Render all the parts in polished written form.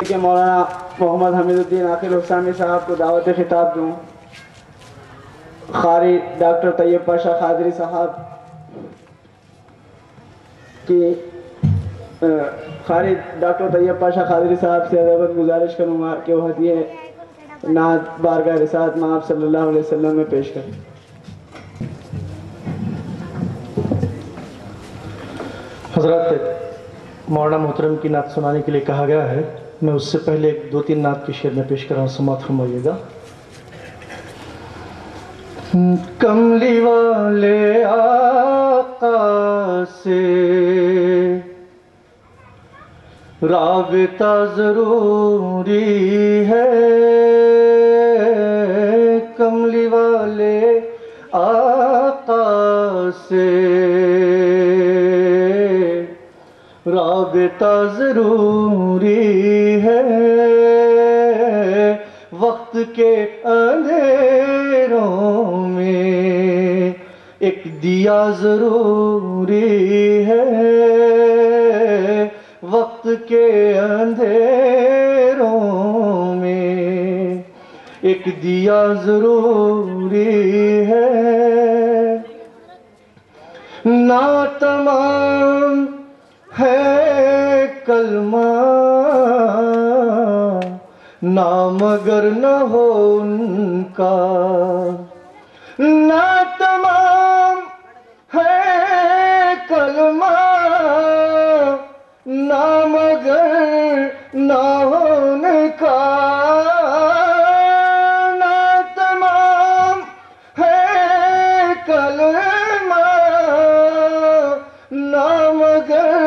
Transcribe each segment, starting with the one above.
کہ مولانا محمد حمیدالدین عاقل حسانی صاحب کو دعوت خطاب دوں. قاری ڈاکٹر طیب پاشا قادری صاحب کی قاری ڈاکٹر طیب پاشا قادری صاحب سے ادب گزارش کروں گا کہ وہ ہدیہ نعت بارگاہ رسالت مآب صلی اللہ علیہ وسلم میں پیش کریں. حضرات، مولانا محترم کی نعت سنانے کے لیے کہا گیا ہے. میں اس سے پہلے 2-3 نعت کی شعر میں پیش کر رہا ہوں، سماعت فرمائیے گا. کملی والے آقا سے رابطہ ضروری ہے، کملی والے آقا سے رابطہ ضروری ہے، وقت کے اندھیروں میں ایک دیا ضروری ہے، وقت کے اندھیروں میں ایک دیا ضروری ہے. نہ تمام ہے کلمہ نام اگر نہ ہو ان کا، نہ تمام ہے کلمہ نام اگر نہ ہو ان کا، نہ تمام ہے کلمہ نام اگر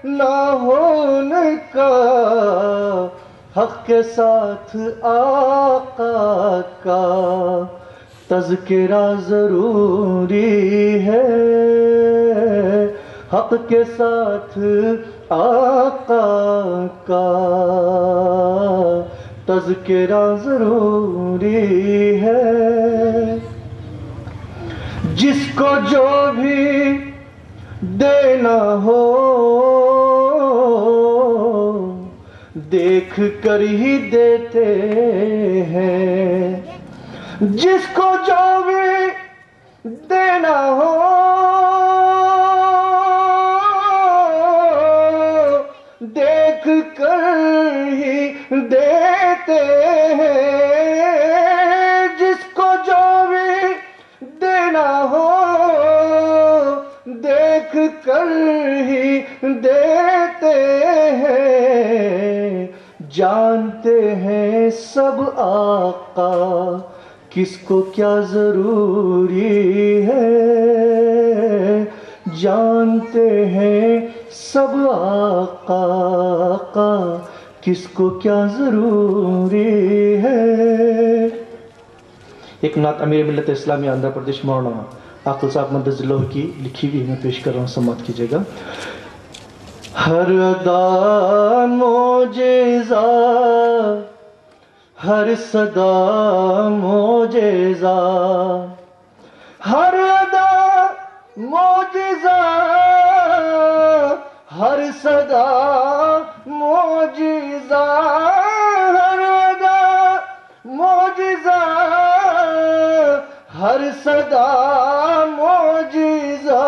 نہ ہو ان کا، حق کے ساتھ آقا کا تذکرہ ضروری ہے، حق کے ساتھ آقا کا تذکرہ ضروری ہے. جس کو جو بھی دینا ہو دیکھ کر ہی دیتے ہیں، جس کو جو بھی دینا ہو دیکھ کر ہی دیتے ہیں، جس کو جو بھی دینا ہو دیکھ کر ہی دیتے ہیں. جانتے ہیں سب آقا کس کو کیا ضروری ہے، جانتے ہیں سب آقا کس کو کیا ضروری ہے. ایک نعت امیر ملت اسلامی آندھرا پردیش مولانا عاقل صاحب مدد اللہ کی لکھی ہوئی میں پیش کر رہا ہوں، سماعت کیجیے گا. ہر ادا معجزہ، ہر صدا معجزہ، ہر ادا معجزہ، ہر صدا معجزہ، ہر ادا معجزہ، ہر صدا معجزہ،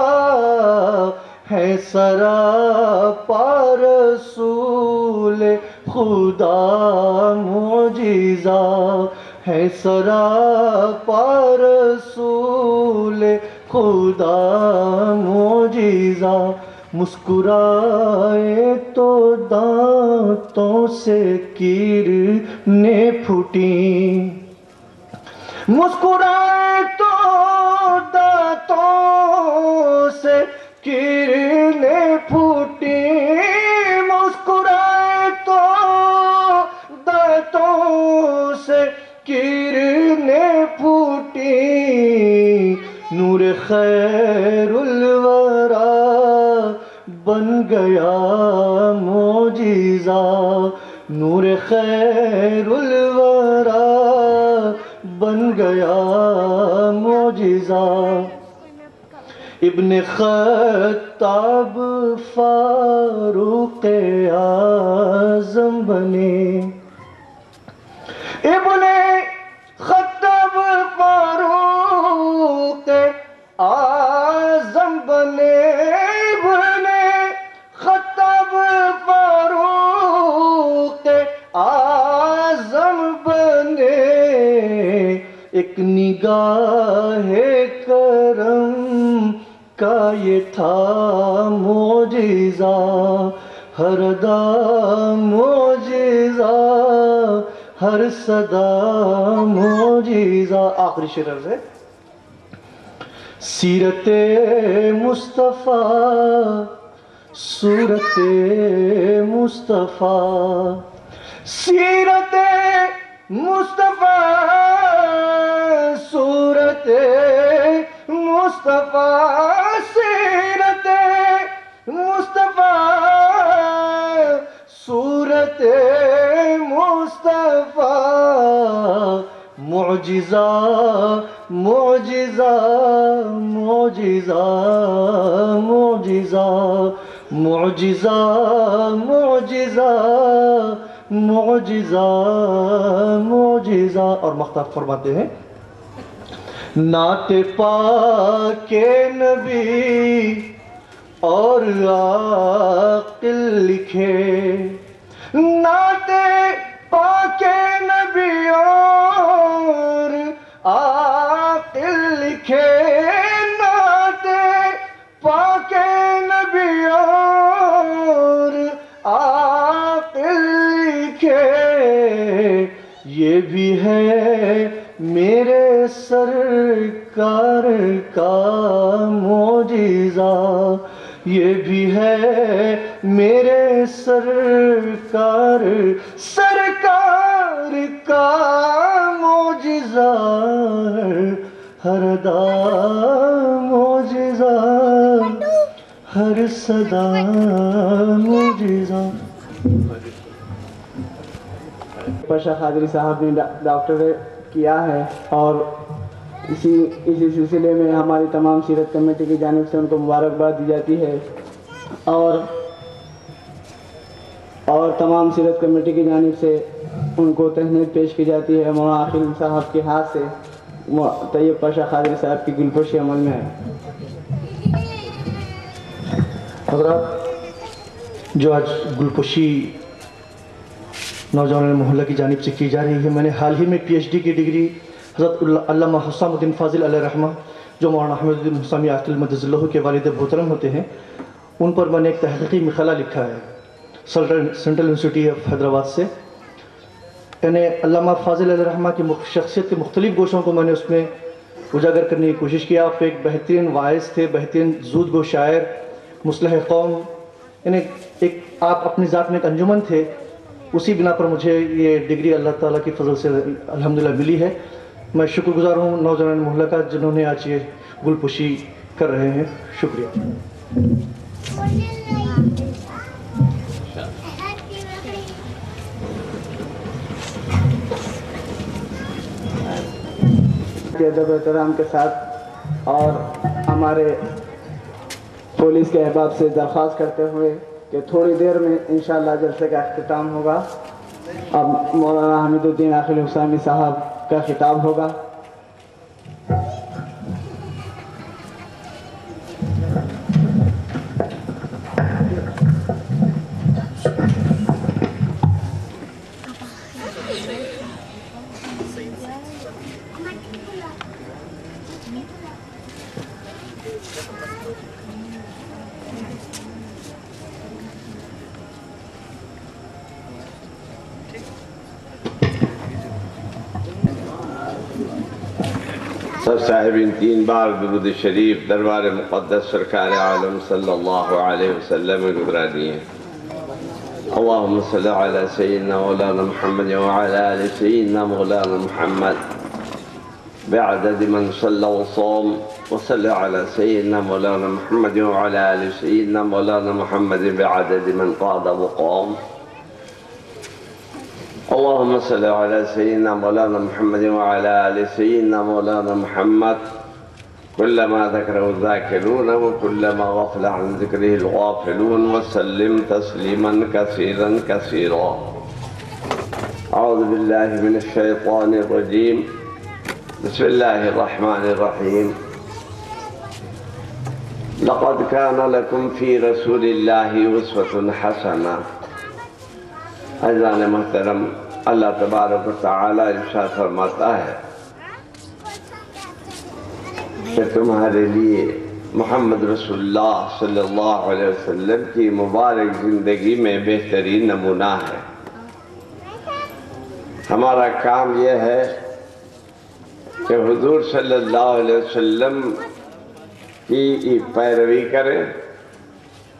ہے سراپا رسول خدا معجزہ، ہے سراپا رسول خدا معجزہ. مسکرائے تو دانتوں سے کرنیں پھوٹیں، مسکرائے تو دانتوں سے کرنیں پھوٹیں، مسکرائے تو دانتوں سے کرنیں پھوٹیں. نور خیر الورا بن گیا معجزہ، نور خیر الورا بن گیا معجزہ. ابن خطاب فاروق اعظم بنے، ابن خطاب فاروق اعظم بنے، ابن خطاب فاروق اعظم بنے، ایک نگاہ کرم کا یہ تھا معجزہ، ہر ادا معجزہ، ہر صدا معجزہ۔ آخری شعر عرض ہے، سیرت مصطفیٰ صورت مصطفیٰ، سیرت مصطفیٰ صورت مصطفیٰ، سیرت مصطفیٰ صورت مصطفیٰ، معجزہ معجزہ معجزہ معجزہ معجزہ معجزہ معجزہ معجزہ۔ اور مختار فرماتے ہیں، نعت پاک نبی اور عاقل لکھے، نعت پاک نبی اور عاقل لکھے، نعت پاک نبی اور عاقل لکھے، یہ بھی ہے میرے سرکار کا معجزہ، یہ بھی ہے میرے سرکار کا معجزہ، ہر ادا معجزہ، ہر صدا معجزہ۔ پاشا قادری صاحب نے ڈاکٹریٹ کیا ہے، اور اسی سلسلے میں ہماری تمام سیرت کمیٹی کی جانب سے ان کو مبارکباد دی جاتی ہے، اور تمام سیرت کمیٹی کی جانب سے ان کو تہنیت پیش کی جاتی ہے۔ مولانا عاقل صاحب کے ہاتھ سے طیب پاشا قادری صاحب کی گلپوشی عمل میں ہے۔ حضرات، جو آج گلپوشی نوجوان محلہ کی جانب سے کی جا رہی ہے، میں نے حال ہی میں پی ایچ ڈی کی ڈگری حضرت علامہ حسام الدین فاضل علیہ رحمہ، جو مولانا احمد الدین حسامی عاقل مدظ اللہ کے والد محترم ہوتے ہیں، ان پر میں نے ایک تحقیقی مقالہ لکھا ہے سینٹرل یونیورسٹی آف حیدرآباد سے۔ یعنی علامہ فاضل علیہ رحمہ کی شخصیت کے مختلف گوشوں کو میں نے اس میں اجاگر کرنے کی کوشش کیا۔ آپ ایک بہترین واعظ تھے، بہترین زود گو شاعر، مصلح قوم، یعنی ایک آپ اپنی ذات میں ایک انجمن تھے۔ اسی بنا پر مجھے یہ ڈگری اللہ تعالیٰ کی فضل سے الحمدللہ ملی ہے۔ میں شکر گزار ہوں نوجوان محلہ کا، جنہوں نے آج یہ گلپوشی کر رہے ہیں۔ شکریہ۔ ادب و احترام کے ساتھ اور ہمارے پولیس کے احباب سے درخواست کرتے ہوئے کہ تھوڑی دیر میں انشاءاللہ جلسے کا اختتام ہوگا۔ اب مولانا حمید الدین عاقل حسامی صاحب کا خطاب ہوگا۔ سب صاحبین 3 بار درود شریف دربار مقدس سرکار عالم صلی اللہ علیہ وسلم میں گزرا دیے۔ اللہم صلی علی سیدنا مولانا محمد وعلی آل سیدنا مولانا محمد بعدد من صلی وصام، وصلی علی سیدنا مولانا محمد وعلی آل سیدنا مولانا محمد بعدد من قاد وقام۔ اللهم صل على سيدنا مولانا محمد وعلى آل سيدنا مولانا محمد كلما ذكره الذاكرون وكلما غفل عن ذكره الغافلون وسلم تسليما كثيرا كثيرا. أعوذ بالله من الشيطان الرجيم. بسم الله الرحمن الرحيم. لقد كان لكم في رسول الله أسوة حسنة. عزیزان محترم، اللہ تبارک و تعالیٰ ارشاد فرماتا ہے کہ تمہارے لیے محمد رسول اللہ صلی اللہ علیہ وسلم کی مبارک زندگی میں بہترین نمونہ ہے۔ ہمارا کام یہ ہے کہ حضور صلی اللہ علیہ وسلم کی پیروی کریں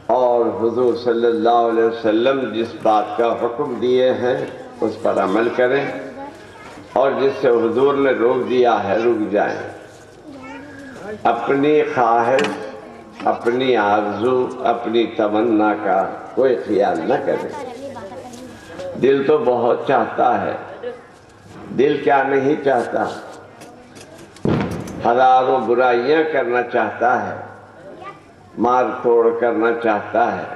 اور حضور صلی اللہ علیہ وسلم جس بات کا حکم دیے ہیں اس پر عمل کریں اور جس سے حضور نے روک دیا ہے رک جائیں۔ اپنی خواہش، اپنی آرزو، اپنی تمنا کا کوئی خیال نہ کریں۔ دل تو بہت چاہتا ہے، دل کیا نہیں چاہتا؟ ہزاروں برائیاں کرنا چاہتا ہے، مار توڑ کرنا چاہتا ہے،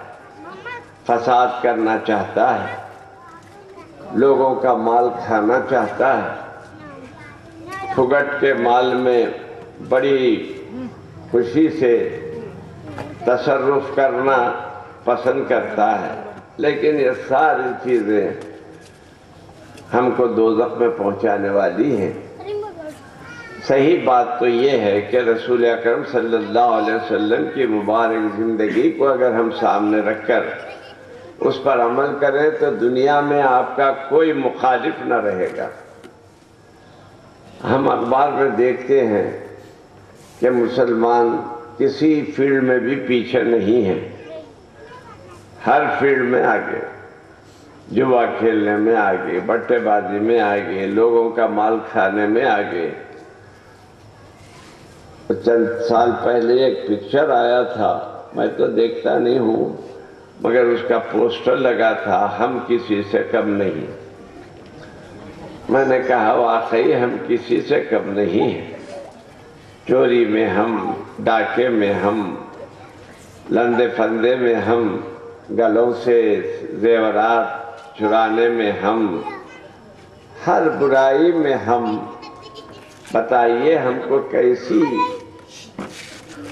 فساد کرنا چاہتا ہے، لوگوں کا مال کھانا چاہتا ہے، پھگٹ کے مال میں بڑی خوشی سے تصرف کرنا پسند کرتا ہے، لیکن یہ ساری چیزیں ہم کو دوزخ میں پہنچانے والی ہیں۔ صحیح بات تو یہ ہے کہ رسول اکرم صلی اللہ علیہ وسلم کی مبارک زندگی کو اگر ہم سامنے رکھ کر اس پر عمل کریں تو دنیا میں آپ کا کوئی مخالف نہ رہے گا۔ ہم اخبار میں دیکھتے ہیں کہ مسلمان کسی فیلڈ میں بھی پیچھے نہیں ہیں، ہر فیلڈ میں آگے، جوا کھیلنے میں آگے، بٹے بازی میں آگے، لوگوں کا مال کھانے میں آگے۔ چند سال پہلے ایک پکچر آیا تھا، میں تو دیکھتا نہیں ہوں مگر اس کا پوسٹر لگا تھا، ہم کسی سے کم نہیں۔ میں نے کہا واقعی ہم کسی سے کم نہیں ہیں۔ چوری میں ہم، ڈاکے میں ہم، لندے فندے میں ہم، گلوں سے زیورات چرانے میں ہم، ہر برائی میں ہم۔ بتائیے ہم کو کیسی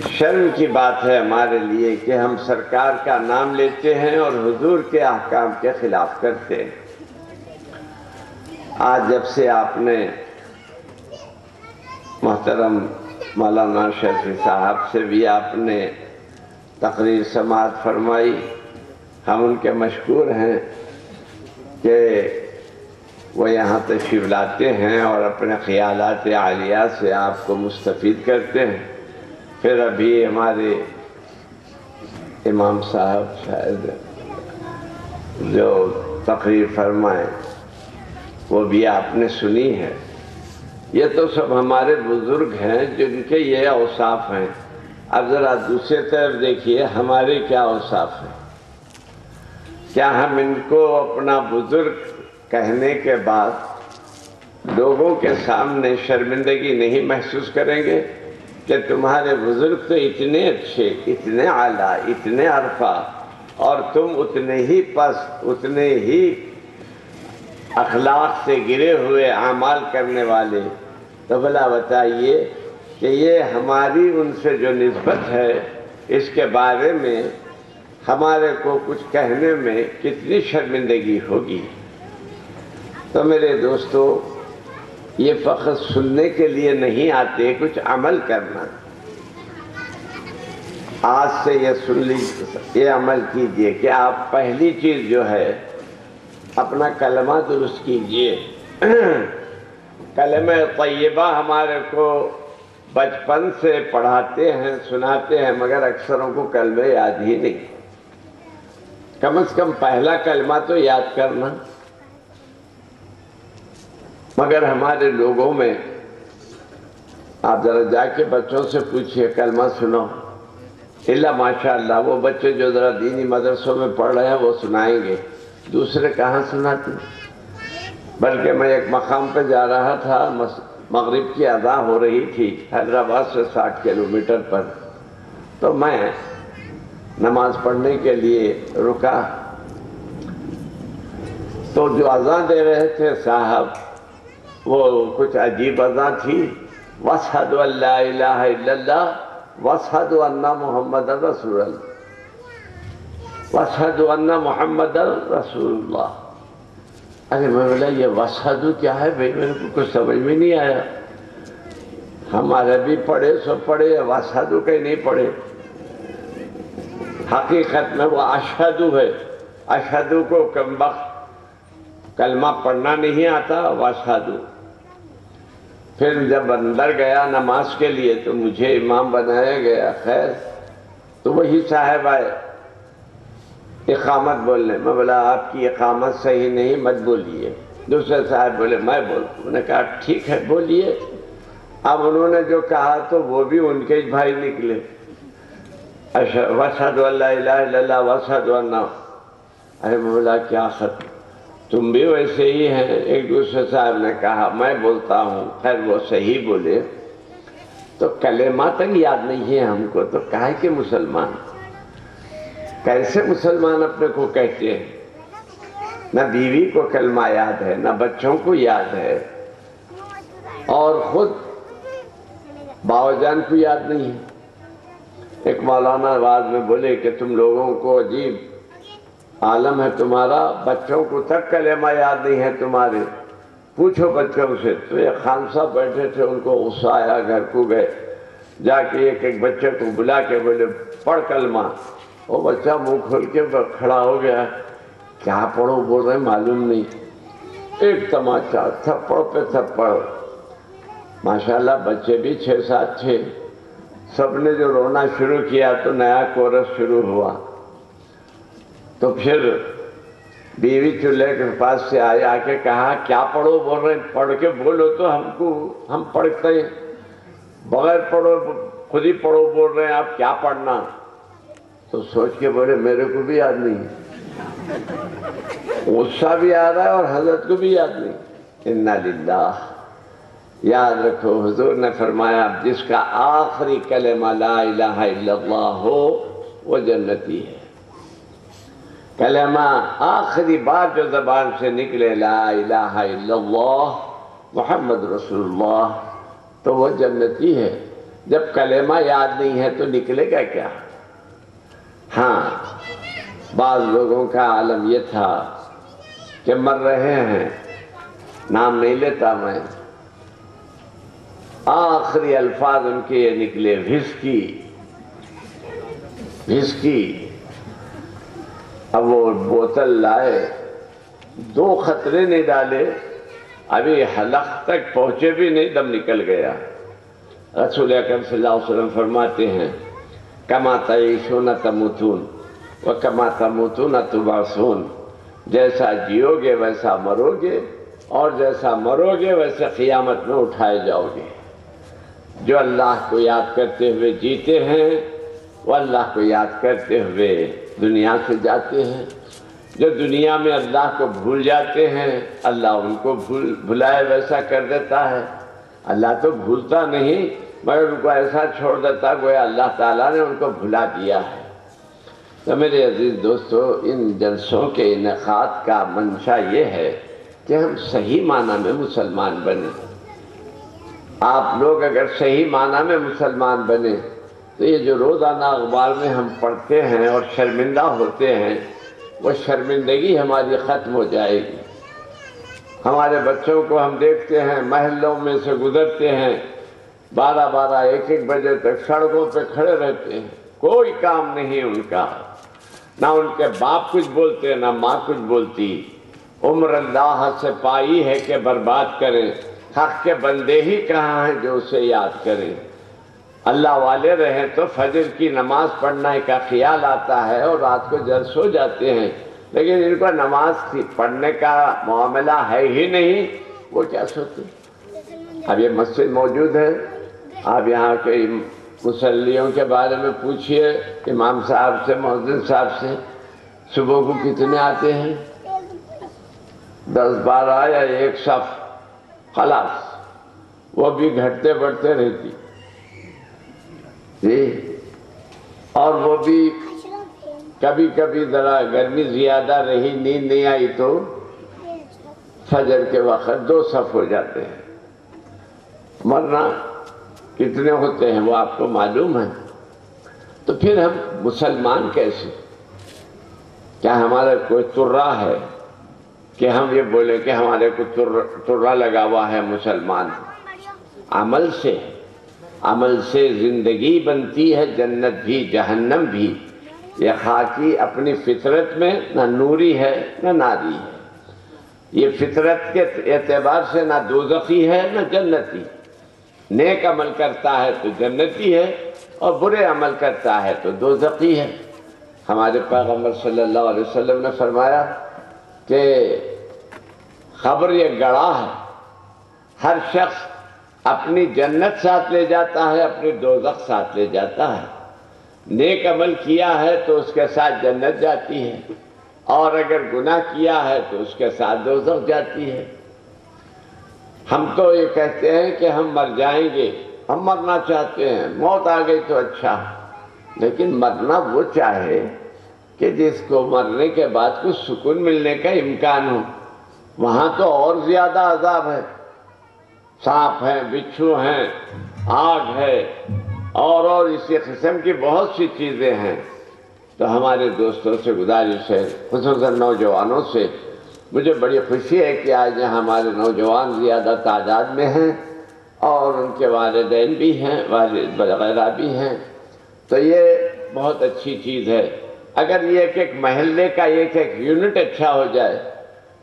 شرم کی بات ہے ہمارے لیے کہ ہم سرکار کا نام لیتے ہیں اور حضور کے احکام کے خلاف کرتے ہیں۔ آج جب سے آپ نے محترم مولانا شفیع صاحب سے بھی آپ نے تقریر سماعت فرمائی، ہم ان کے مشکور ہیں کہ وہ یہاں تشریف لاتے ہیں اور اپنے خیالات عالیہ سے آپ کو مستفید کرتے ہیں۔ پھر ابھی ہمارے امام صاحب شاید جو تقریر فرمائیں وہ بھی آپ نے سنی ہے۔ یہ تو سب ہمارے بزرگ ہیں جن کے یہ اوصاف ہیں۔ اب ذرا دوسرے طرف دیکھیے ہمارے کیا اوصاف ہیں۔ کیا ہم ان کو اپنا بزرگ کہنے کے بعد لوگوں کے سامنے شرمندگی نہیں محسوس کریں گے کہ تمہارے بزرگ تو اتنے اچھے، اتنے اعلیٰ، اتنے عرفہ اور تم اتنے ہی پست، اتنے ہی اخلاق سے گرے ہوئے اعمال کرنے والے؟ تو بھلا بتائیے کہ یہ ہماری ان سے جو نسبت ہے اس کے بارے میں ہمارے کو کچھ کہنے میں کتنی شرمندگی ہوگی۔ تو میرے دوستو، یہ فقط سننے کے لیے نہیں آتے، کچھ عمل کرنا۔ آج سے یہ سن لیجیے، یہ عمل کیجئے کہ آپ پہلی چیز جو ہے اپنا کلمہ درست کیجئے۔ کلمہ طیبہ ہمارے کو بچپن سے پڑھاتے ہیں، سناتے ہیں، مگر اکثروں کو کلمہ یاد ہی نہیں۔ کم از کم پہلا کلمہ تو یاد کرنا۔ مگر ہمارے لوگوں میں، آپ ذرا جا کے بچوں سے پوچھئے کلمہ سنو، اللہ ماشاءاللہ وہ بچے جو ذرا دینی مدرسوں میں پڑھ رہے ہیں وہ سنائیں گے، دوسرے کہاں سناتے ہیں۔ بلکہ میں ایک مقام پہ جا رہا تھا مغرب کی اذان ہو رہی تھی حیدرآباد سے 60 کلومیٹر پر، تو میں نماز پڑھنے کے لیے رکا، تو جو اذان دے رہے تھے صاحب وہ کچھ عجیب اذان تھی، وَأَشْهَدُ أَن لَا إِلَٰهَ إِلَّا اللَّهُ وَأَشْهَدُ أَنَّ مُحَمَّدًا رَسُولُ اللَّهِ وَأَشْهَدُ أَنَّ مُحَمَّدًا رَسُولُ اللَّهِ۔ ارے میں بولا یہ وَأَشْهَدُ کیا ہے بھائی، میرے کو کچھ سمجھ میں نہیں آیا، ہم عربی پڑھے سب پڑھے، وَأَشْهَدُ کہیں نہیں پڑھے، حقیقت میں وہ اشہد ہے، اشہد کو کم وقت کلمہ پڑھنا نہیں آتا، واشہد۔ پھر جب اندر گیا نماز کے لیے تو مجھے امام بنایا گیا، خیر تو وہی صاحب آئے اقامت بولنے، میں بولا آپ کی اقامت صحیح نہیں، مت بولیے۔ دوسرے صاحب بولے میں بولوں، انہوں نے کہا ٹھیک ہے بولیے۔ اب انہوں نے جو کہا تو وہ بھی ان کے بھائی نکلے، وَأَشْهَدُ أَن لَا إِلَٰهَ إِلَّا اللَّهُ وَأَشْهَدُ أَنَّ۔ ارے میں بولا کیا خط، تم بھی ویسے ہی ہیں۔ ایک دوسرے صاحب نے کہا میں بولتا ہوں، خیر وہ صحیح بولے، تو کلمہ تک یاد نہیں ہے ہم کو، تو کہا کہ مسلمان کیسے مسلمان اپنے کو کہتے ہیں؟ نہ بیوی کو کلمہ یاد ہے، نہ بچوں کو یاد ہے، اور خود باو جان کو یاد نہیں ہے۔ ایک مولانا آواز میں بولے کہ تم لوگوں کو عجیب عالم ہے تمہارا، بچوں کو تک کلمہ یاد نہیں ہے تمہارے، پوچھو بچوں سے۔ تو یہ خان صاحب بیٹھے تھے، ان کو غصہ آیا، گھر کو گئے، جا کے ایک ایک بچے کو بلا کے بولے پڑھ کلمہ۔ وہ بچہ منہ کھول کے کھڑا ہو گیا، کیا پڑھو بول رہے معلوم نہیں، ایک تماچا، تھپڑ پہ تھپڑ۔ ماشاءاللہ بچے بھی 6-7 تھے، سب نے جو رونا شروع کیا تو نیا کورس شروع ہوا۔ تو پھر بیوی چولہے کے پاس سے آئے، آ کے کہا کیا پڑھو بول رہے ہیں، پڑھ کے بولو تو ہم پڑھتے ہیں، بغیر پڑھو خود ہی پڑھو بول رہے ہیں، آپ کیا پڑھنا؟ تو سوچ کے بولے میرے کو بھی یاد نہیں ہے، غصہ بھی آ رہا ہے اور حضرت کو بھی یاد نہیں۔ انا للہ۔ یاد رکھو حضور نے فرمایا جس کا آخری کلمہ لا الہ الا اللہ ہو وہ جنتی ہے۔ کلمہ آخری بات جو زبان سے نکلے لا الہ الا اللہ محمد رسول اللہ تو وہ جنتی ہے۔ جب کلمہ یاد نہیں ہے تو نکلے گا کیا؟ ہاں بعض لوگوں کا عالم یہ تھا کہ مر رہے ہیں، نام نہیں لیتا میں، آخری الفاظ ان کے یہ نکلے وhisky وhisky۔ اب وہ بوتل لائے، 2 خطرے نہیں ڈالے، ابھی حلق تک پہنچے بھی نہیں، دم نکل گیا۔ رسول اکرم صلی اللہ علیہ وسلم فرماتے ہیں کما تعیشون تموتون وکما تموتون تبعثون، جیسا جیو گے ویسا مرو گے، اور جیسا مرو گے ویسے قیامت میں اٹھائے جاؤ گے۔ جو اللہ کو یاد کرتے ہوئے جیتے ہیں وہ اللہ کو یاد کرتے ہوئے دنیا سے جاتے ہیں، جو دنیا میں اللہ کو بھول جاتے ہیں اللہ ان کو بھلائے ویسا کر دیتا ہے۔ اللہ تو بھولتا نہیں مگر ان کو ایسا چھوڑ دیتا گویا اللہ تعالیٰ نے ان کو بھلا دیا ہے۔ تو میرے عزیز دوستو، ان جلسوں کے انعقاد کا منشا یہ ہے کہ ہم صحیح معنی میں مسلمان بنیں۔ آپ لوگ اگر صحیح معنی میں مسلمان بنیں تو یہ جو روزانہ اخبار میں ہم پڑھتے ہیں اور شرمندہ ہوتے ہیں وہ شرمندگی ہماری ختم ہو جائے گی۔ ہمارے بچوں کو ہم دیکھتے ہیں محلوں میں سے گزرتے ہیں، 12-12 1-1 بجے تک سڑکوں پہ کھڑے رہتے ہیں، کوئی کام نہیں ان کا، نہ ان کے باپ کچھ بولتے نہ ماں کچھ بولتی۔ عمر اللہ سے پائی ہے کہ برباد کریں، حق کے بندے ہی کہاں ہیں جو اسے یاد کریں۔ اللہ والے رہیں تو فجر کی نماز پڑھنے کا خیال آتا ہے اور رات کو جلد سو جاتے ہیں، لیکن ان کو نماز پڑھنے کا معاملہ ہے ہی نہیں، وہ کیا سوتے؟ اب یہ مسجد موجود ہے، آپ یہاں کے مصلیوں کے بارے میں پوچھئے امام صاحب سے، مؤذن صاحب سے، صبح کو کتنے آتے ہیں؟ 10-12 یا 1 صف، خلاص وہ بھی گھٹتے بڑھتے رہتی جی، اور وہ بھی کبھی کبھی ذرا گرمی زیادہ رہی، نیند نہیں آئی تو فجر کے وقت 2 صف ہو جاتے ہیں، ورنہ کتنے ہوتے ہیں وہ آپ کو معلوم ہے۔ تو پھر ہم مسلمان کیسے؟ کیا ہمارا کوئی ترا ہے کہ ہم یہ بولے کہ ہمارے کو ترا لگا ہوا ہے مسلمان؟ عمل سے زندگی بنتی ہے، جنت بھی جہنم بھی۔ یہ خاکی اپنی فطرت میں نہ نوری ہے نہ ناری ہے، یہ فطرت کے اعتبار سے نہ دوزخی ہے نہ جنتی۔ نیک عمل کرتا ہے تو جنتی ہے، اور برے عمل کرتا ہے تو دوزخی ہے۔ ہمارے پیغمبر صلی اللہ علیہ وسلم نے فرمایا کہ خبر یہ گڑھا ہے، ہر شخص اپنی جنت ساتھ لے جاتا ہے، اپنی دوزخ ساتھ لے جاتا ہے۔ نیک عمل کیا ہے تو اس کے ساتھ جنت جاتی ہے، اور اگر گناہ کیا ہے تو اس کے ساتھ دوزخ جاتی ہے۔ ہم تو یہ کہتے ہیں کہ ہم مر جائیں گے، ہم مرنا چاہتے ہیں، موت آ گئی تو اچھا، لیکن مرنا وہ چاہے کہ جس کو مرنے کے بعد کچھ سکون ملنے کا امکان ہو۔ وہاں تو اور زیادہ عذاب ہے، سانپ ہیں، بچھو ہیں، آگ ہے، اور اسی قسم کی بہت سی چیزیں ہیں۔ تو ہمارے دوستوں سے گزارش ہے، خصوصاً نوجوانوں سے، مجھے بڑی خوشی ہے کہ آج یہاں ہمارے نوجوان زیادہ تعداد میں ہیں، اور ان کے والدین بھی ہیں، والد وغیرہ بھی ہیں، تو یہ بہت اچھی چیز ہے۔ اگر یہ ایک محلے کا ایک یونٹ اچھا ہو جائے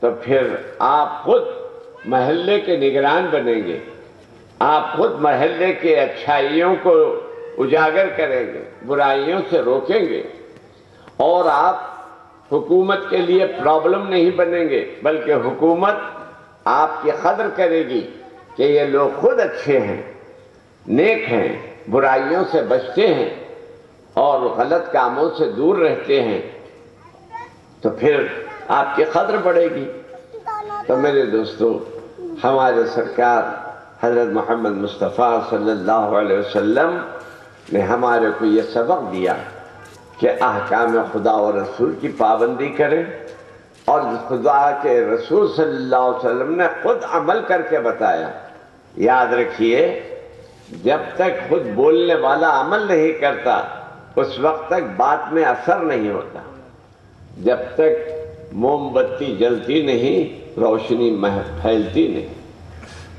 تو پھر آپ خود محلے کے نگران بنیں گے، آپ خود محلے کے اچھائیوں کو اجاگر کریں گے، برائیوں سے روکیں گے، اور آپ حکومت کے لیے پرابلم نہیں بنیں گے، بلکہ حکومت آپ کی قدر کرے گی کہ یہ لوگ خود اچھے ہیں، نیک ہیں، برائیوں سے بچتے ہیں اور غلط کاموں سے دور رہتے ہیں، تو پھر آپ کی قدر بڑھے گی۔ تو میرے دوستو، ہمارے سرکار حضرت محمد مصطفیٰ صلی اللہ علیہ وسلم نے ہمارے کو یہ سبق دیا کہ احکام خدا و رسول کی پابندی کریں، اور خدا کے رسول صلی اللہ علیہ وسلم نے خود عمل کر کے بتایا۔ یاد رکھیے، جب تک خود بولنے والا عمل نہیں کرتا اس وقت تک بات میں اثر نہیں ہوتا۔ جب تک موم بتی جلتی نہیں روشنی پھیلتی نہیں،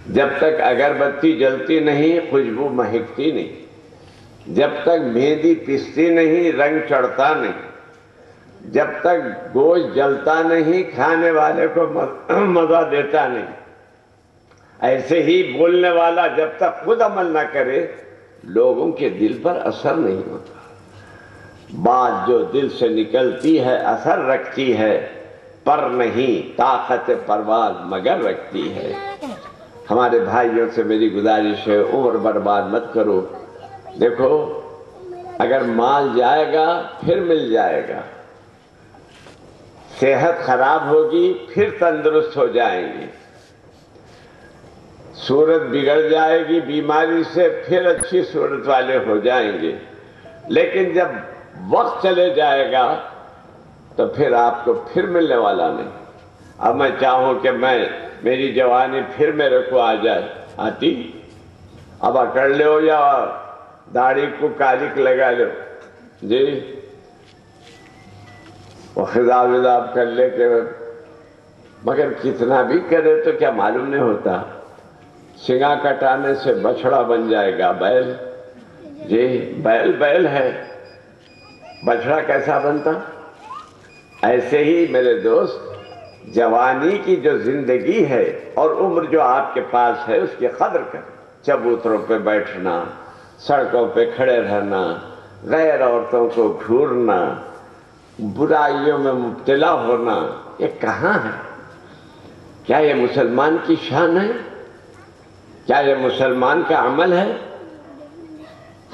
جب تک اگربتی جلتی نہیں خوشبو مہکتی نہیں، جب تک مہندی پستی نہیں رنگ چڑھتا نہیں، جب تک گوشت جلتا نہیں کھانے والے کو مزہ دیتا نہیں، ایسے ہی بولنے والا جب تک خود عمل نہ کرے لوگوں کے دل پر اثر نہیں ہوتا۔ بات جو دل سے نکلتی ہے اثر رکھتی ہے، پر نہیں طاقت پرواز مگر رکھتی ہے۔ ہمارے بھائیوں سے میری گزارش ہے، عمر برباد مت کرو۔ دیکھو، اگر مال جائے گا پھر مل جائے گا، صحت خراب ہوگی پھر تندرست ہو جائیں گے، صورت بگڑ جائے گی بیماری سے پھر اچھی صورت والے ہو جائیں گے، لیکن جب وقت چلے جائے گا تو پھر آپ کو پھر ملنے والا نہیں۔ اب میں چاہوں کہ میری جوانی پھر میرے کو آ جائے، آتی؟ اب اکڑ لو یا داڑھی کو کالک لگا لو، جی وہ خضاب وضاب کر لے کے، مگر کتنا بھی کرے تو کیا معلوم نہیں ہوتا، سنگا کٹانے سے بچڑا بن جائے گا بیل۔ جی بیل ہے، بچڑا کیسا بنتا؟ ایسے ہی میرے دوست، جوانی کی جو زندگی ہے اور عمر جو آپ کے پاس ہے اس کی قدر کر۔ چبوتروں پہ بیٹھنا، سڑکوں پہ کھڑے رہنا، غیر عورتوں کو گھورنا، برائیوں میں مبتلا ہونا، یہ کہاں ہے؟ کیا یہ مسلمان کی شان ہے؟ کیا یہ مسلمان کا عمل ہے؟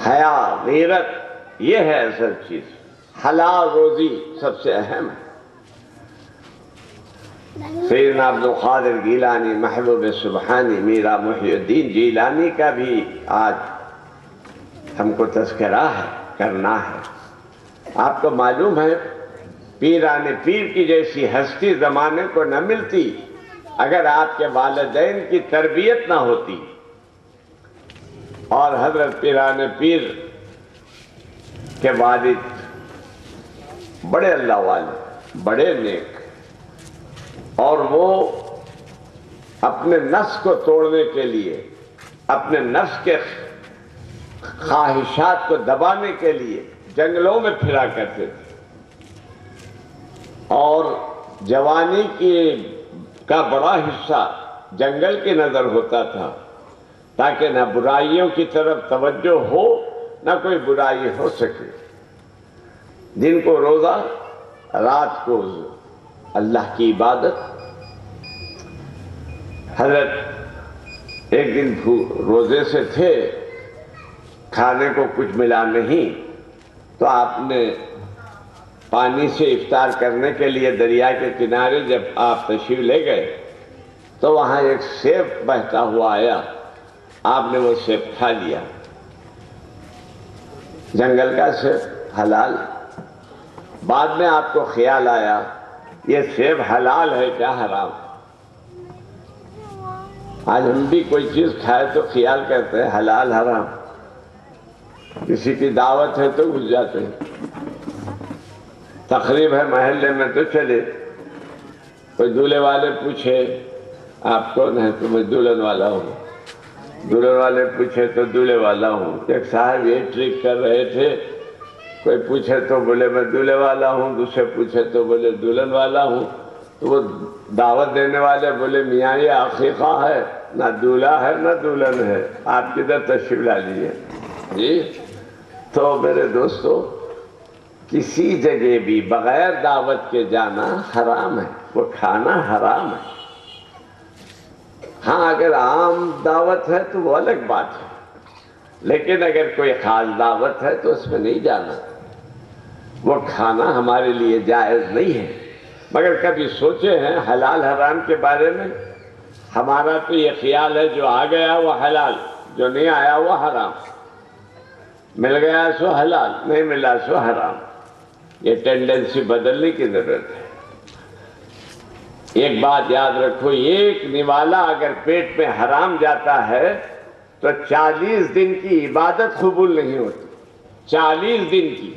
حیا، غیرت، یہ ہے اصل چیز۔ حلال روزی سب سے اہم ہے۔ سیدنا عبدالقادر گیلانی، محبوب سبحانی، میرا محی الدین جیلانی کا بھی آج ہم کو تذکرہ ہے، کرنا ہے۔ آپ کو معلوم ہے پیران پیر کی جیسی ہستی زمانے کو نہ ملتی اگر آپ کے والدین کی تربیت نہ ہوتی، اور حضرت پیران پیر کے والد بڑے اللہ والے، بڑے نیک، اور وہ اپنے نفس کو توڑنے کے لیے، اپنے نفس کے خواہشات کو دبانے کے لیے جنگلوں میں پھرا کرتے تھے، اور جوانی کا بڑا حصہ جنگل کی نظر ہوتا تھا تاکہ نہ برائیوں کی طرف توجہ ہو نہ کوئی برائی ہو سکے۔ دن کو روزہ، رات کو اللہ کی عبادت۔ حضرت ایک دن روزے سے تھے، کھانے کو کچھ ملا نہیں، تو آپ نے پانی سے افطار کرنے کے لیے دریا کے کنارے جب آپ تشریف لے گئے تو وہاں ایک سیب بہتا ہوا آیا، آپ نے وہ سیب کھا لیا۔ جنگل کا سیب حلال۔ بعد میں آپ کو خیال آیا یہ سیب حلال ہے کیا حرام؟ آج ہم بھی کوئی چیز کھائے تو خیال کرتے ہیں حلال حرام، کسی کی دعوت ہے تو گھس جاتے ہیں، تقریب ہے محلے میں تو چلے، کوئی دولہے والے پوچھے آپ کون ہے تو میں دلہن والا ہوں، دلہن والے پوچھے تو دولہے والا ہوں۔ ایک صاحب یہ ٹرک کر رہے تھے، کوئی پوچھے تو بولے میں دولہے والا ہوں، دوسرے پوچھے تو بولے دلہن والا ہوں، تو وہ دعوت دینے والے بولے میاں یہ عقیقہ ہے، نہ دولہا ہے نہ دلہن ہے، آپ کدھر تشریف لا لیجیے۔ جی تو میرے دوستو، کسی جگہ بھی بغیر دعوت کے جانا حرام ہے، وہ کھانا حرام ہے۔ ہاں اگر عام دعوت ہے تو وہ الگ بات ہے، لیکن اگر کوئی خاص دعوت ہے تو اس میں نہیں جانا، وہ کھانا ہمارے لیے جائز نہیں ہے۔ مگر کبھی سوچے ہیں حلال حرام کے بارے میں؟ ہمارا تو یہ خیال ہے جو آ گیا وہ حلال، جو نہیں آیا وہ حرام، مل گیا سو حلال، نہیں ملا سو حرام۔ یہ ٹینڈنسی بدلنے کی ضرورت ہے۔ ایک بات یاد رکھو، ایک نوالا اگر پیٹ میں حرام جاتا ہے تو 40 دن کی عبادت قبول نہیں ہوتی، 40 دن کی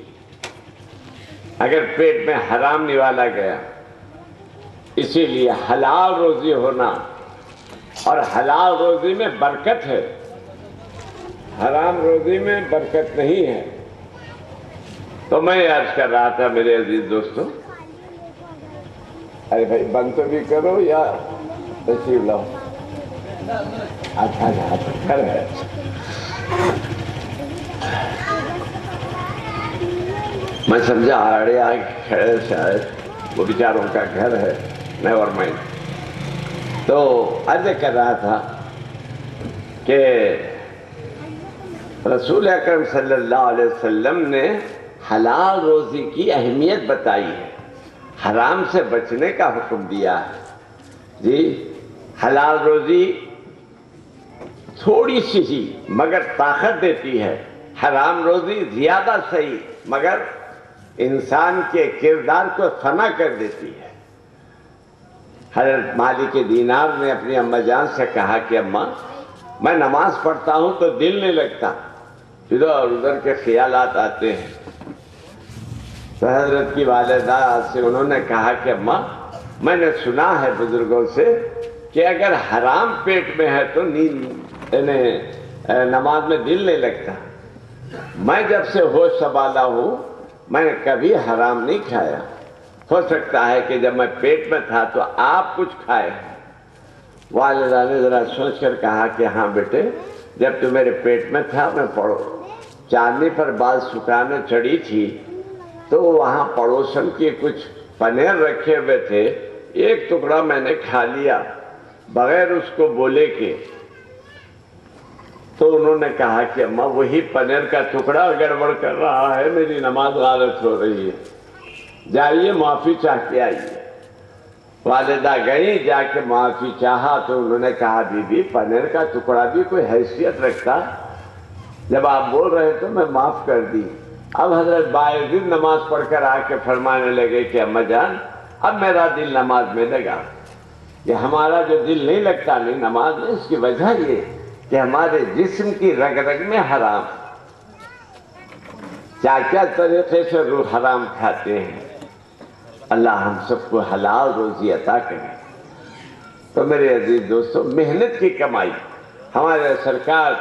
اگر پیٹ میں حرام نوالا گیا۔ اسی لیے حلال روزی ہونا، اور حلال روزی میں برکت ہے، حرام روزی میں برکت نہیں ہے۔ تو میں عرض کر رہا تھا میرے عزیز دوستوں، ارے بھائی بند تو بھی کرو یا تشریف لاؤ۔ اچھا گھر ہے، میں سمجھا آڑے آئے کھڑے، شاید وہ بیچاروں کا گھر ہے، نیور مائنڈ۔ تو عرض کر رہا تھا کہ رسول اکرم صلی اللہ علیہ وسلم نے حلال روزی کی اہمیت بتائی ہے، حرام سے بچنے کا حکم دیا ہے۔ جی حلال روزی تھوڑی سی ہی مگر طاقت دیتی ہے، حرام روزی زیادہ صحیح مگر انسان کے کردار کو فنا کر دیتی ہے۔ حضرت مالک دینار نے اپنی اماں جان سے کہا کہ اماں میں نماز پڑھتا ہوں تو دل نہیں لگتا، ادھر اور ادھر کے خیالات آتے ہیں۔ تو حضرت کی والدہ سے انہوں نے کہا کہ اماں میں نے سنا ہے بزرگوں سے کہ اگر حرام پیٹ میں ہے تو نیند نماز میں دل نہیں لگتا۔ میں جب سے ہوش سنبھالا ہوں میں نے کبھی حرام نہیں کھایا، ہو سکتا ہے کہ جب میں پیٹ میں تھا تو آپ کچھ کھائے۔ والدہ نے ذرا سوچ کر کہا کہ ہاں بیٹے جب تو میرے پیٹ میں تھا میں چاندنی پر بال سکھانے چڑھی تھی تو وہاں پڑوسن کے کچھ پنیر رکھے ہوئے تھے، ایک ٹکڑا میں نے کھا لیا بغیر اس کو بولے کہ۔ تو انہوں نے کہا کہ اماں وہی پنیر کا ٹکڑا گڑبڑ کر رہا ہے، میری نماز غلط ہو رہی ہے، جائیے معافی چاہ کے آئیے۔ والدہ گئی، جا کے معافی چاہا تو انہوں نے کہا بی بی پنیر کا ٹکڑا بھی کوئی حیثیت رکھتا، جب آپ بول رہے تو میں معاف کر دی۔ اب حضرت باعزید نماز پڑھ کر آ کے فرمانے لگے کہ اماں جان اب میرا دل نماز میں لگا، کہ ہمارا جو دل نہیں لگتا نہیں نماز میں، اس کی وجہ یہ کہ ہمارے جسم کی رگ رگ میں حرام، کیا کیا طریقے سے روح حرام کھاتے ہیں۔ اللہ ہم سب کو حلال روزی عطا کرے۔ تو میرے عزیز دوستو، محنت کی کمائی، ہمارے سرکار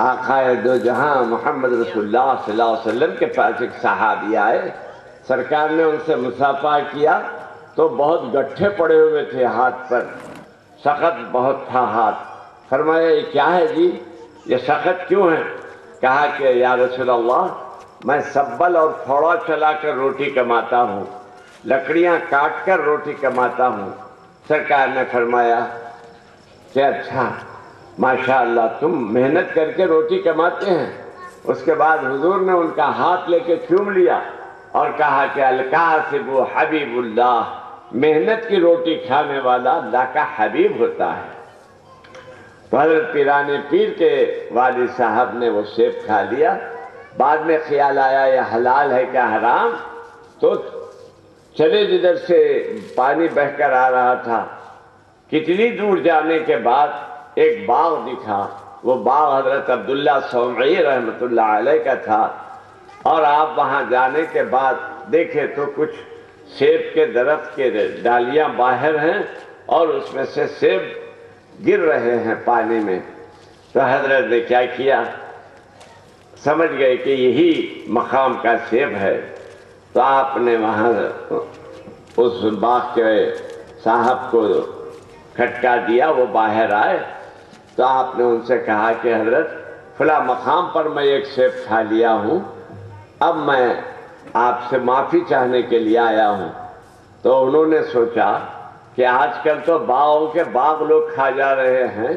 آقا دو جہاں محمد رسول اللہ صلی اللہ علیہ وسلم کے پاس ایک صحابی آئے، سرکار نے ان سے مصافحہ کیا تو بہت گٹھے پڑے ہوئے تھے ہاتھ پر، سخت بہت تھا ہاتھ۔ فرمایا یہ کیا ہے جی، یہ سخت کیوں ہے؟ کہا کہ یا رسول اللہ میں سبل اور پھوڑا چلا کر روٹی کماتا ہوں، لکڑیاں کاٹ کر روٹی کماتا ہوں۔ سرکار نے فرمایا کہ اچھا ماشاءاللہ تم محنت کر کے روٹی کماتے ہیں۔ اس کے بعد حضور نے ان کا ہاتھ لے کے چوم لیا اور کہا کہ الکاسب حبیب اللہ، محنت کی روٹی کھانے والا اللہ کا حبیب ہوتا ہے۔ تو حضرت پیران پیر کے والد صاحب نے وہ سیب کھا لیا، بعد میں خیال آیا یہ حلال ہے کیا حرام، تو چلے جدھر سے پانی بہہ کر آ رہا تھا، کتنی دور جانے کے بعد ایک باغ دکھا، وہ باغ حضرت عبداللہ صومعی رحمۃ اللہ علیہ کا تھا، اور آپ وہاں جانے کے بعد دیکھے تو کچھ سیب کے درخت کے ڈالیاں باہر ہیں اور اس میں سے سیب گر رہے ہیں پانی میں۔ تو حضرت نے کیا کیا، سمجھ گئے کہ یہی مقام کا سیب ہے، تو آپ نے وہاں اس باغ کے صاحب کو کھٹکا دیا، وہ باہر آئے تو آپ نے ان سے کہا کہ حضرت فلاں مقام پر میں ایک سیب کھا لیا ہوں، اب میں آپ سے معافی چاہنے کے لیے آیا ہوں۔ تو انہوں نے سوچا کہ آج کل تو باغوں کے باغ لوگ کھا جا رہے ہیں،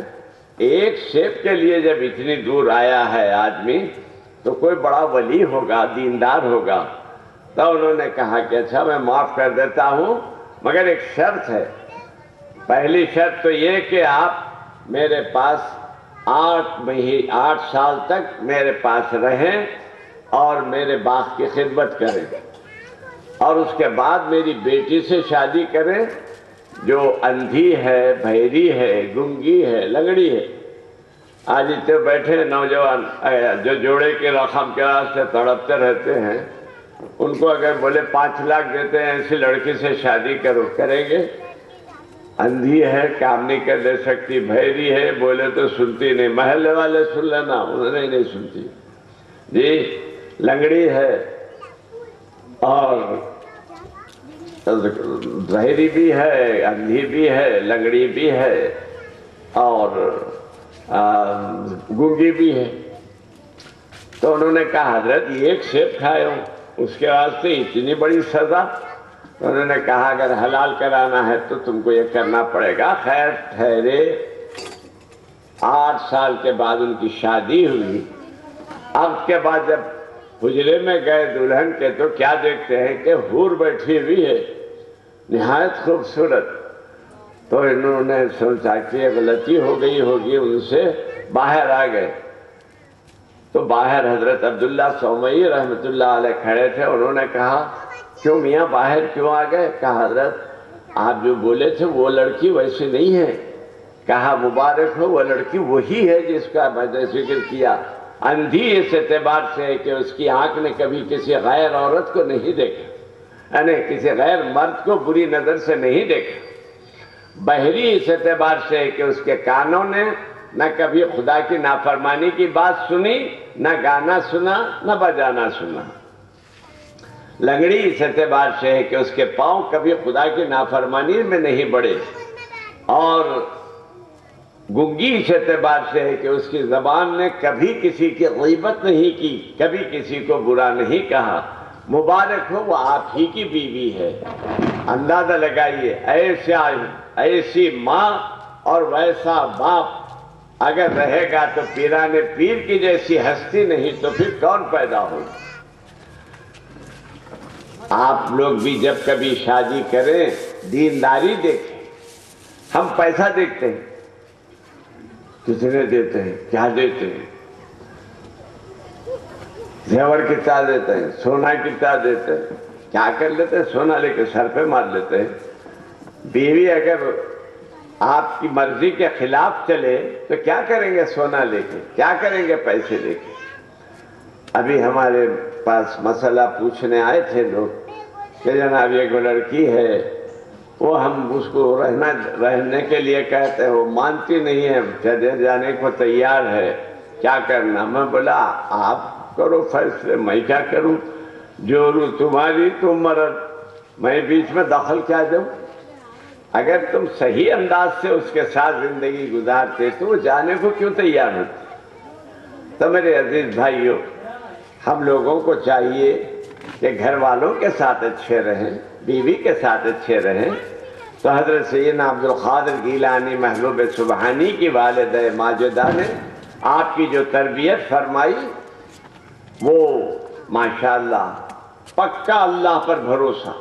ایک سیب کے لیے جب اتنی دور آیا ہے آدمی تو کوئی بڑا ولی ہوگا، دیندار ہوگا۔ تو انہوں نے کہا کہ اچھا میں معاف کر دیتا ہوں، مگر ایک شرط ہے، پہلی شرط تو یہ کہ آپ میرے پاس 8 سال تک میرے پاس رہیں اور میرے باغ کی خدمت کریں، اور اس کے بعد میری بیٹی سے شادی کریں جو اندھی ہے، بہری ہے، گنگی ہے، لنگڑی ہے۔ آج اتنے بیٹھے نوجوان جو جوڑے کے رقم کے راستے تڑپتے رہتے ہیں، ان کو اگر بولے 5 لاکھ دیتے ہیں ایسی لڑکی سے شادی کرو، کریں گے؟ اندھی ہے، کام نہیں کر دے سکتی، بہری ہے، بولے تو سنتی نہیں، محلے والے سن لینا، انہوں نے نہیں سنتی جی، لنگڑی ہے اور بہری بھی ہے، اندھی بھی ہے، لنگڑی بھی ہے اور گونگی بھی ہے۔ تو انہوں نے کہا حضرت ایک سیب کھائے ہوں اس کے واسطے اتنی بڑی سزا؟ انہوں نے کہا اگر حلال کرانا ہے تو تم کو یہ کرنا پڑے گا۔ خیر ٹھہرے، 8 سال کے بعد ان کی شادی ہوئی۔ اب کے بعد جب حجرے میں گئے دلہن کے تو کیا دیکھتے ہیں کہ حور بیٹھی ہوئی ہے نہایت خوبصورت۔ تو انہوں نے سوچا کہ غلطی ہو گئی ہوگی ان سے، باہر آ گئے۔ تو باہر حضرت عبداللہ صومعی رحمۃ اللہ علیہ کھڑے تھے، انہوں نے کہا کیوں میاں باہر کیوں آ گئے؟ کہا حضرت آپ جو بولے تھے وہ لڑکی ویسی نہیں ہے۔ کہا مبارک ہو، وہ لڑکی وہی ہے جس کا میں نے ذکر کیا، اندھی اس اعتبار سے ہے کہ اس کی آنکھ نے کبھی کسی غیر عورت کو نہیں دیکھا، یعنی کسی غیر مرد کو بری نظر سے نہیں دیکھا۔ بہری اس اعتبار سے ہے کہ اس کے کانوں نے نہ کبھی خدا کی نافرمانی کی بات سنی، نہ گانا سنا، نہ بجانا سنا۔ لنگڑی اس اعتبار سے ہے کہ اس کے پاؤں کبھی خدا کی نافرمانی میں نہیں بڑھے، اور گنگی اس اعتبار سے ہے کہ اس کی زبان نے کبھی کسی کی غیبت نہیں کی، کبھی کسی کو برا نہیں کہا۔ مبارک ہو، وہ آپ ہی کی بیوی ہے۔ اندازہ لگائیے، ایسی ماں اور ویسا باپ اگر رہے گا تو پیران پیر کی جیسی ہستی نہیں تو پھر کون پیدا ہوگا؟ آپ لوگ بھی جب کبھی شادی کریں دینداری دیکھیں. ہم پیسہ دیکھتے ہیں, کتنے دیتے ہیں, کیا دیتے ہیں, زیور کتنا دیتے ہیں, سونا کتنا دیتے ہیں, کیا کر لیتے ہیں, سونا لے کے سر پہ مار لیتے ہیں. بیوی اگر آپ کی مرضی کے خلاف چلے تو کیا کریں گے سونا لے کے, کیا کریں گے پیسے لے کے. ابھی ہمارے پاس مسئلہ پوچھنے آئے تھے لوگ کہ جناب یہ کوئی لڑکی ہے, وہ ہم اس کو رہنے کے لیے کہتے ہیں, وہ مانتی نہیں ہے, چلے جانے کو تیار ہے, کیا کرنا. میں بولا آپ کرو فیصلے, میں کیا کروں, جو تمہاری تم مرد, میں بیچ میں دخل کیا دوں. اگر تم صحیح انداز سے اس کے ساتھ زندگی گزارتے تو وہ جانے کو کیوں تیار ہوتی. تو میرے عزیز بھائیوں, ہم لوگوں کو چاہیے کہ گھر والوں کے ساتھ اچھے رہیں, بیوی کے ساتھ اچھے رہیں. تو حضرت سیدنا عبد القادر گیلانی محبوب سبحانی کی والدہ ماجدہ نے آپ کی جو تربیت فرمائی وہ ماشاءاللہ پکا اللہ پر بھروسہ.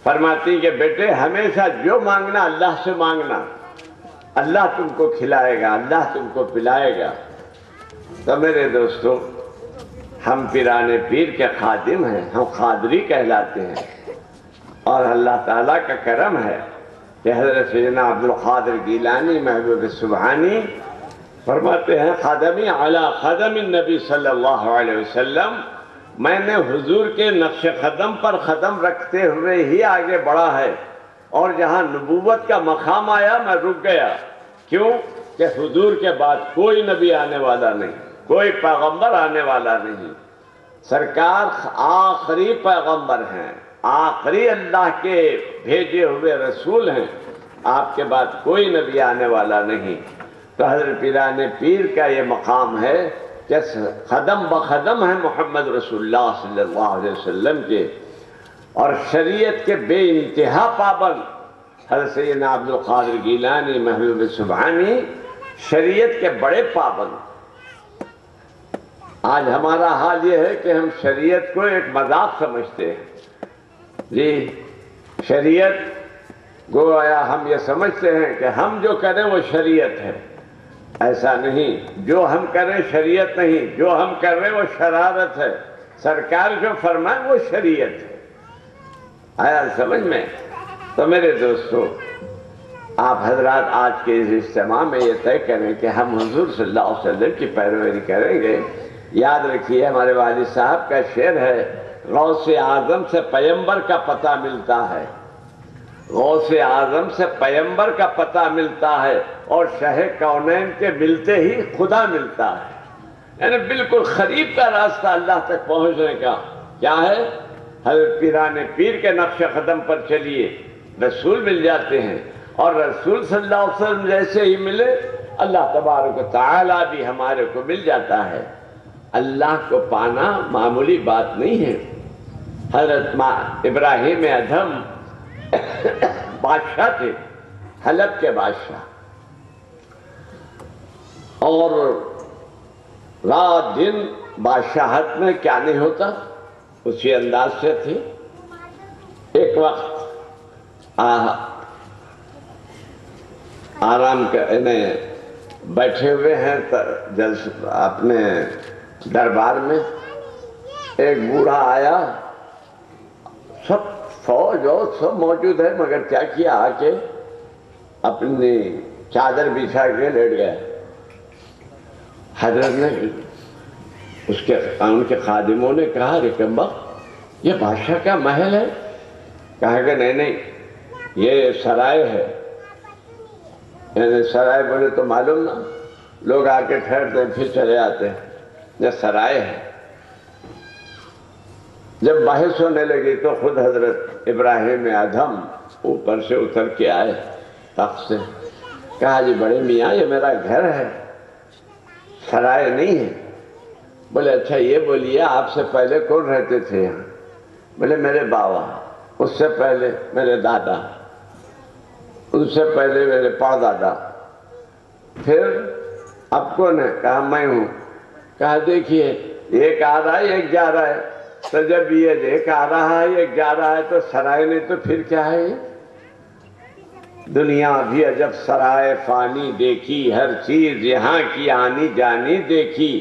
فرماتی کہ بیٹے ہمیشہ جو مانگنا اللہ سے مانگنا, اللہ تم کو کھلائے گا, اللہ تم کو پلائے گا. تو میرے دوستو, ہم پیران پیر کے خادم ہیں, ہم قادری کہلاتے ہیں, اور اللہ تعالیٰ کا کرم ہے کہ حضرت سیدنا عبد القادر گیلانی محبوب سبحانی فرماتے ہیں خادمی علی خادم النبی صلی اللہ علیہ وسلم, میں نے حضور کے نقش قدم پر قدم رکھتے ہوئے ہی آگے بڑھا ہے, اور جہاں نبوت کا مقام آیا میں رک گیا. کیوں کہ حضور کے بعد کوئی نبی آنے والا نہیں, کوئی پیغمبر آنے والا نہیں. سرکار آخری پیغمبر ہیں, آخری اللہ کے بھیجے ہوئے رسول ہیں, آپ کے بعد کوئی نبی آنے والا نہیں. تو حضرت پیران پیر کا یہ مقام ہے کہ قدم بقدم ہے محمد رسول اللہ صلی اللہ علیہ وسلم کے, اور شریعت کے بے انتہا پابند حضرت سیدنا عبد القادر گیلانی محبوب سبحانی شریعت کے بڑے پابند. آج ہمارا حال یہ ہے کہ ہم شریعت کو ایک مذاق سمجھتے ہیں. جی شریعت گویا ہم یہ سمجھتے ہیں کہ ہم جو کریں وہ شریعت ہے. ایسا نہیں, جو ہم کریں شریعت نہیں, جو ہم کر رہے ہیں وہ شرارت ہے. سرکار جو فرمائے وہ شریعت ہے. آیا سمجھ میں؟ تو میرے دوستو, آپ حضرات آج کے اس اجتماع میں یہ طے کریں کہ ہم حضور صلی اللہ علیہ وسلم کی پیروی کریں گے. یاد رکھیے ہمارے والد صاحب کا شعر ہے, غوث اعظم سے پیمبر کا پتہ ملتا ہے, غوث اعظم سے پیمبر کا پتہ ملتا ہے, اور شہ کونین کے ملتے ہی خدا ملتا ہے. یعنی بالکل قریب کا راستہ اللہ تک پہنچنے کا کیا ہے, حضرت پیران پیر کے نقش قدم پر چلیے, رسول مل جاتے ہیں, اور رسول صلی اللہ علیہ وسلم جیسے ہی ملے اللہ تبارک و تعالیٰ بھی ہمارے کو مل جاتا ہے. اللہ کو پانا معمولی بات نہیں ہے. حضرت ابراہیم ادھم بادشاہ تھے, حلب کے بادشاہ, اور رات دن بادشاہت میں کیا نہیں ہوتا اسی انداز سے تھے. ایک وقت آرام کرنے بیٹھے ہوئے ہیں اپنے دربار میں, ایک بوڑھا آیا, سب فوج اور سب موجود ہے, مگر کیا کیا آ کے اپنی چادر بچھا کے لیٹ گیا. حضرت نے ان کے خادموں نے کہا رکمبخت یہ بادشاہ کا محل ہے؟ کہا کہ نہیں یہ سرائے ہے. یعنی سرائے بولے تو معلوم نا, لوگ آ کے ٹھہرتے ہیں پھر چلے آتے ہیں, یہ سرائے ہے. جب بحث ہونے لگی تو خود حضرت ابراہیم ادھم اوپر سے اتر کے آئے تخت سے, کہا جی بڑے میاں یہ میرا گھر ہے, سرائے نہیں ہے. بولے اچھا یہ بولیے آپ سے پہلے کون رہتے تھے یہاں؟ بولے میرے بابا, اس سے پہلے میرے دادا, ان سے پہلے میرے پردادا, پھر اب کون ہے؟ کہا میں ہوں. کہا دیکھیے ایک آ رہا ہے ایک جا رہا ہے, تو جب یہ دیکھ آ رہا ہے، یہ جا رہا ہے، تو سرائے نے تو پھر کیا ہے؟ دنیا بھی عجب سرائے فانی دیکھی، ہر چیز یہاں کی آنی جانی دیکھی،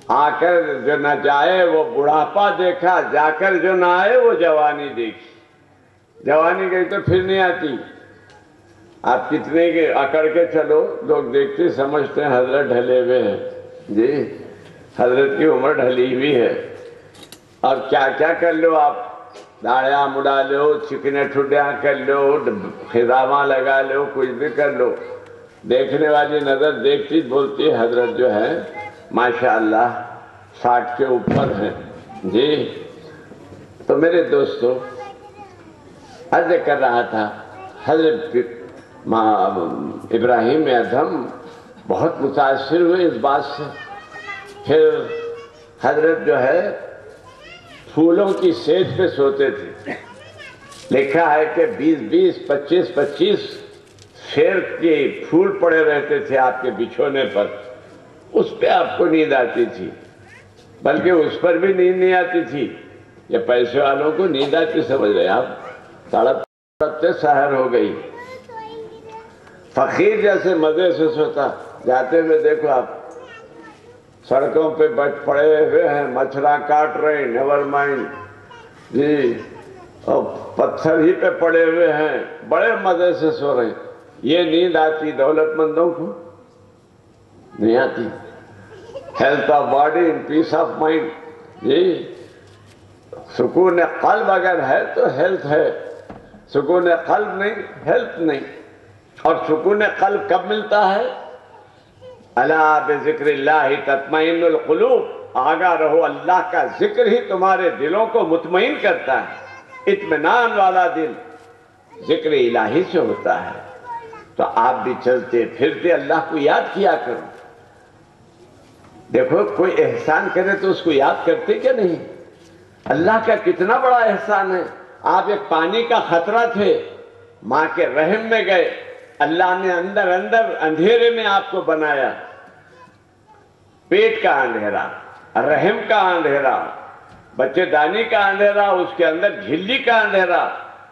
آ کر جو نہ جائے وہ بڑھاپا دیکھا، جا کر جو نہ آئے وہ جوانی دیکھی۔ جوانی گئی تو پھر نہیں آتی۔ آپ کتنے کے اکڑ کے چلو، لوگ دیکھتے سمجھتے ہیں حضرت ڈھلے ہوئے ہیں، جی حضرت کی عمر ڈھلی ہوئی ہے، اور کیا کیا کر لو آپ، داڑیاں مڑا لو، چکنے ٹھڈیاں کر لو، خضامہ لگا لو، کچھ بھی کر لو، دیکھنے والی نظر دیکھتی بولتی حضرت جو ہے ماشاءاللہ 60 کے اوپر ہیں۔ جی تو میرے دوستو، عرض کر رہا تھا حضرت ابراہیم ادھم بہت متاثر ہوئے اس بات سے۔ پھر حضرت جو ہے پھولوں کی سیج پہ سوتے تھے، لکھا ہے کہ 20 25 شیر کے پھول پڑے رہتے تھے آپ کے بچھونے پر، اس پہ آپ کو نیند آتی تھی، بلکہ اس پر بھی نیند نہیں آتی تھی۔ یہ پیسے والوں کو نیند آتی سمجھ رہے آپ، تڑپتے سحر ہو گئی۔ فقیر جیسے مزے سے سوتا، جاتے ہوئے دیکھو آپ سڑکوں پہ پڑے ہوئے ہیں، مچھراں کاٹ رہے ہیں، نیور مائنڈ جی، اور پتھر ہی پہ پڑے ہوئے ہیں، بڑے مزے سے سو رہے ہیں۔ یہ نیند آتی دولت مندوں کو؟ نہیں آتی۔ Health of body in peace of mind, جی سکون قلب اگر ہے تو ہیلتھ ہے، سکون قلب نہیں ہیلتھ نہیں۔ اور سکون قلب کب ملتا ہے؟ الا بذکر اللہ تطمئن القلوب، آگاہ رہو اللہ کا ذکر ہی تمہارے دلوں کو مطمئن کرتا ہے۔ اطمینان والا دل ذکر الہی سے ہوتا ہے۔ تو آپ بھی چلتے پھرتے اللہ کو یاد کیا کرو۔ دیکھو کوئی احسان کرے تو اس کو یاد کرتے کیا نہیں؟ اللہ کا کتنا بڑا احسان ہے۔ آپ ایک پانی کا خطرہ تھے، ماں کے رحم میں گئے، اللہ نے اندر اندھیرے میں آپ کو بنایا، پیٹ کا اندھیرا، رحم کا اندھیرا، بچے دانی کا اندھیرا، اس کے اندر جھلی کا اندھیرا،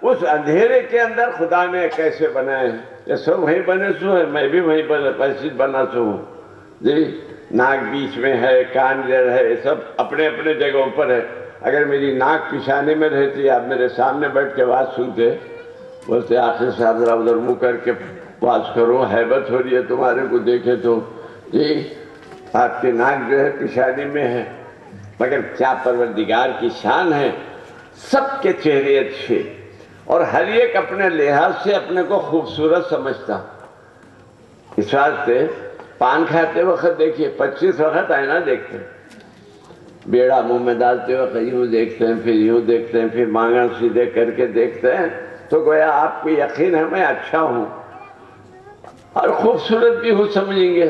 اس اندھیرے کے اندر خدا نے کیسے بنائے ہیں؟ یہ سب وہیں بنے سو ہے، میں بھی وہیں بنا سو ہوں جی۔ ناک بیچ میں ہے، کان ادھر ہے، سب اپنے اپنے جگہوں پر ہے۔ اگر میری ناک پیشانے میں رہتی، آپ میرے سامنے بیٹھ کے بات سنتے، بولتے آخر صاحب ذرا ادھر منہ کر کے بات کرو، ہیبت ہو رہی ہے تمہارے کو دیکھے تو جی۔ آپ کی ناک جو ہے پیشانی میں ہے، مگر کیا پروردگار کی شان ہے، سب کے چہرے اچھے، اور ہر ایک اپنے لحاظ سے اپنے کو خوبصورت سمجھتا۔ اس واسطے پان کھاتے وقت دیکھیے 25 وقت آئینہ دیکھتے ہیں، بیڑا منہ میں ڈالتے وقت یوں دیکھتے ہیں، پھر یوں دیکھتے ہیں، پھر مانگا سیدھے کر کے دیکھتے ہیں، تو گویا آپ کو یقین ہے میں اچھا ہوں اور خوبصورت بھی ہوں سمجھیں گے۔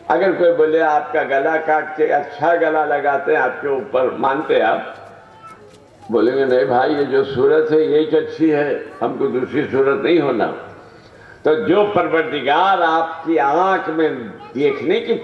اگر کوئی بولے آپ کا گلا کاٹ کے اچھا گلا لگاتے ہیں آپ کے اوپر، مانتے آپ؟ بولیں گے نہیں بھائی، یہ جو صورت ہے یہی اچھی ہے، ہم کو دوسری صورت نہیں ہونا۔ تو جو پروردگار آپ کی آنکھ میں دیکھنے کی